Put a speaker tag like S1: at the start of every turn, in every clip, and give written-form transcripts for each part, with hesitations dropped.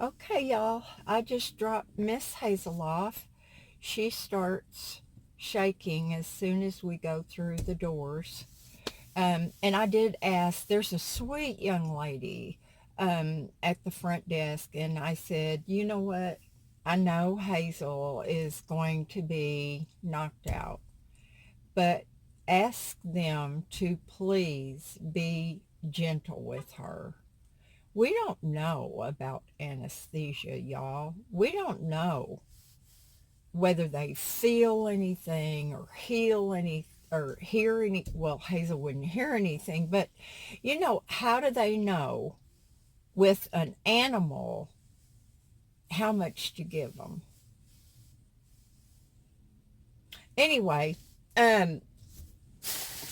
S1: Okay, y'all, I just dropped Miss Hazel off. She starts shaking as soon as we go through the doors. And I did ask, there's a sweet young lady at the front desk, and I said, you know what? I know Hazel is going to be knocked out, but ask them to please be gentle with her. We don't know about anesthesia, y'all. We don't know whether they feel anything or heal any or hear any. Well, Hazel wouldn't hear anything, but how do they know with an animal how much to give them? Anyway, um,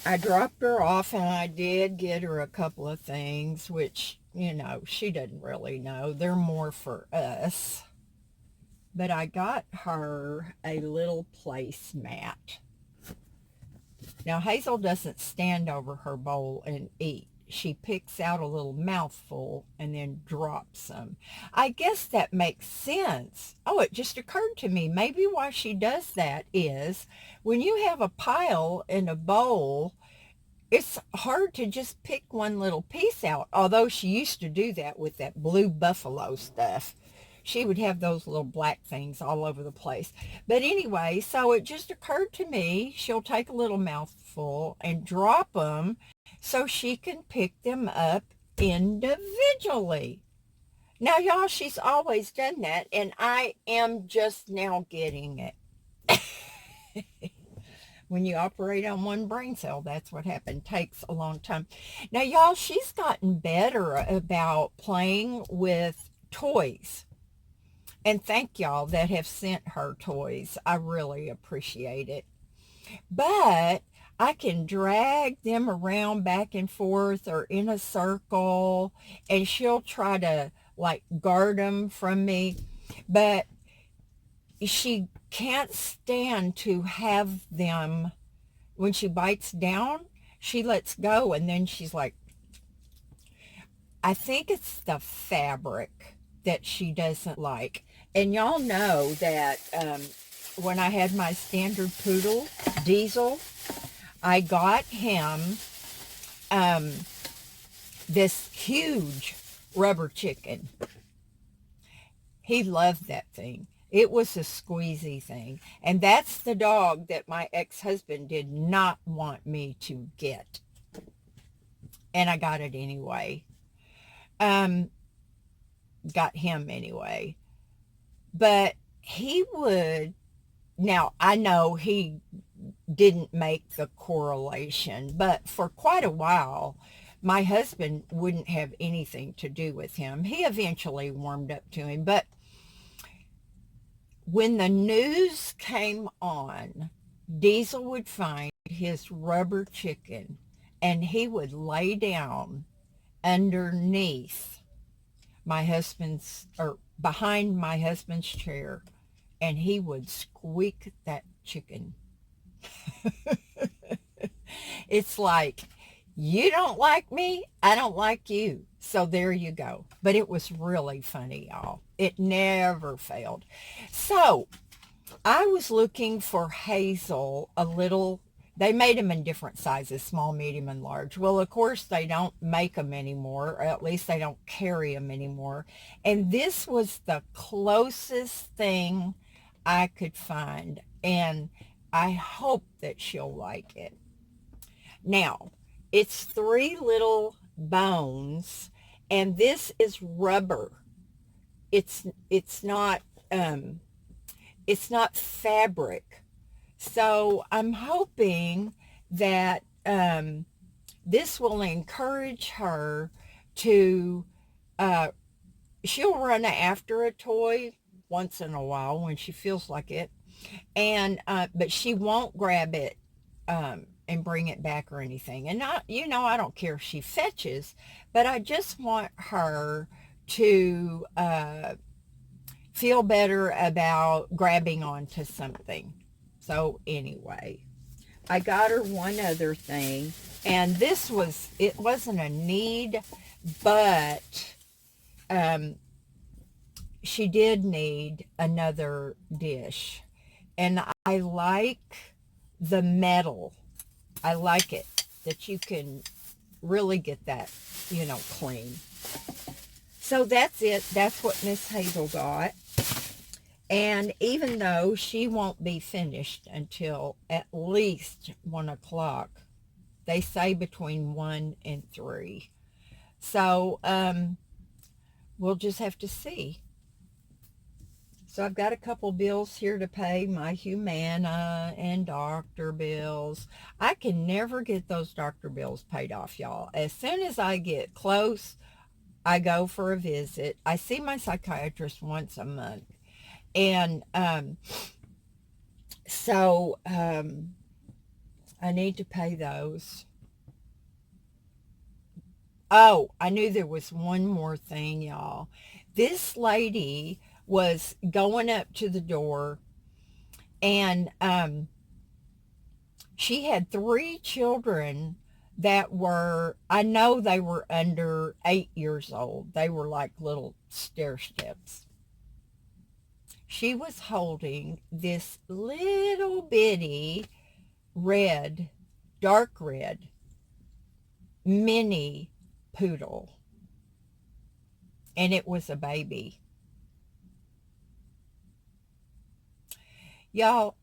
S1: I dropped her off and I did get her a couple of things, which, she doesn't really know. They're more for us. But I got her a little placemat. Now, Hazel doesn't stand over her bowl and eat. She picks out a little mouthful and then drops them. I guess that makes sense. Oh, it just occurred to me. Maybe why she does that is when you have a pile in a bowl, it's hard to just pick one little piece out, although she used to do that with that blue buffalo stuff. She would have those little black things all over the place. But anyway, so it just occurred to me she'll take a little mouthful and drop them so she can pick them up individually. Now, y'all, she's always done that, and I am just now getting it. When you operate on one brain cell, that's what happened. Takes a long time. Now, y'all, she's gotten better about playing with toys. And thank y'all that have sent her toys. I really appreciate it. But I can drag them around back and forth or in a circle, and she'll try to like guard them from me. But she can't stand to have them. When she bites down, she lets go, and then she's like, I think it's the fabric that she doesn't like. And y'all know that when I had my standard poodle, Diesel, I got him um, this huge rubber chicken. He loved that thing. It was a squeezy thing. And that's the dog that my ex-husband did not want me to get. And I got it anyway. Um, got him anyway. But he would, now I know he didn't make the correlation, but for quite a while, my husband wouldn't have anything to do with him. He eventually warmed up to him, but when the news came on, Diesel would find his rubber chicken and he would lay down underneath my husband's or behind my husband's chair and he would squeak that chicken. It's like, you don't like me, I don't like you. So there you go. But it was really funny, y'all. It never failed. So I was looking for Hazel a little. They made them in different sizes, small, medium, and large. Well, of course, they don't make them anymore, or at least they don't carry them anymore. And this was the closest thing I could find. And I hope that she'll like it. Now, it's three little bones, and this is rubber. It's not it's not fabric. So I'm hoping that this will encourage her to, uh, she'll run after a toy once in a while when she feels like it. And, but she won't grab it and bring it back or anything. And I don't care if she fetches, but I just want her to feel better about grabbing onto something. So anyway, I got her one other thing, and it wasn't a need, but um, she did need another dish. And I like the metal. I like it that you can really get that, clean. So that's it. That's what Miss Hazel got. And even though she won't be finished until at least 1 o'clock, they say between 1 and 3. So we'll just have to see. So I've got a couple bills here to pay, my Humana and doctor bills. I can never get those doctor bills paid off, y'all. As soon as I get close, I go for a visit. I see my psychiatrist once a month. And so I need to pay those. Oh, I knew there was one more thing, y'all. This lady was going up to the door, and she had 3 children that were, I know they were under 8 years old. They were like little stair steps. She was holding this little bitty red, dark red, mini poodle. And it was a baby. Y'all,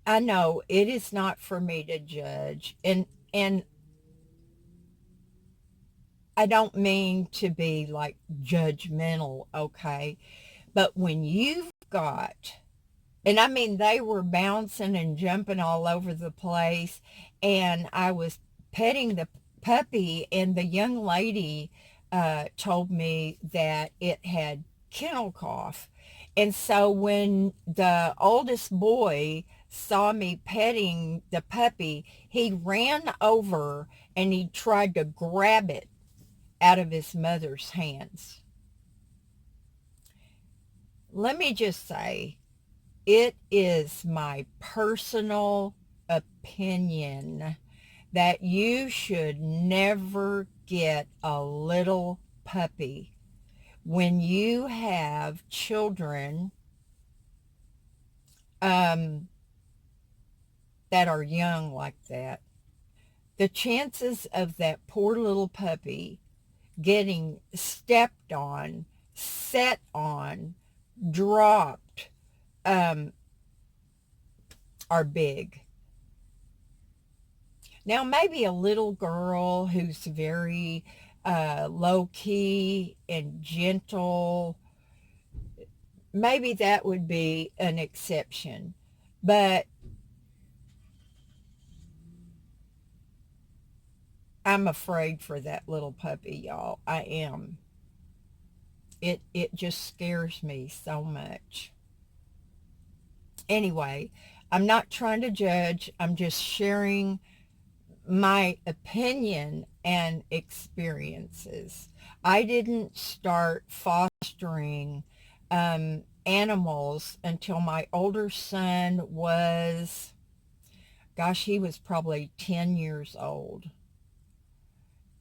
S1: I know it is not for me to judge. And I don't mean to be like judgmental, okay? But when you've got, and I mean, they were bouncing and jumping all over the place, and I was petting the puppy, and the young lady told me that it had kennel cough. And so when the oldest boy saw me petting the puppy, he ran over and he tried to grab it out of his mother's hands. Let me just say, it is my personal opinion that you should never get a little puppy when you have children that are young like that. The chances of that poor little puppy getting stepped on, set on, dropped, are big. Now, maybe a little girl who's very low key and gentle, maybe that would be an exception. But I'm afraid for that little puppy, y'all. I am. It just scares me so much. Anyway, I'm not trying to judge. I'm just sharing my opinion and experiences. I didn't start fostering animals until my older son was, gosh, he was probably 10 years old.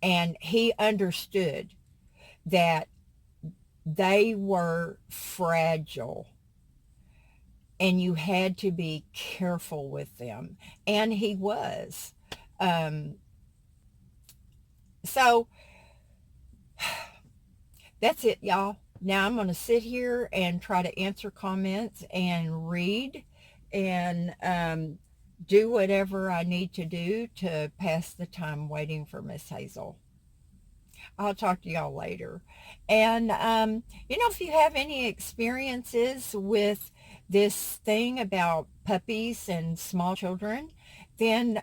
S1: And he understood that they were fragile and you had to be careful with them. And he was. So that's it, y'all. Now I'm going to sit here and try to answer comments and read and do whatever I need to do to pass the time waiting for Miss Hazel. I'll talk to y'all later. And, if you have any experiences with this thing about puppies and small children, then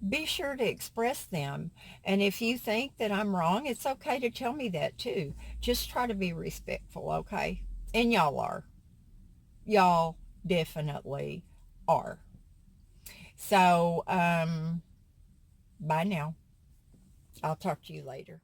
S1: be sure to express them. And if you think that I'm wrong, it's okay to tell me that too. Just try to be respectful, okay? And y'all are. Y'all definitely are. So, bye now. I'll talk to you later.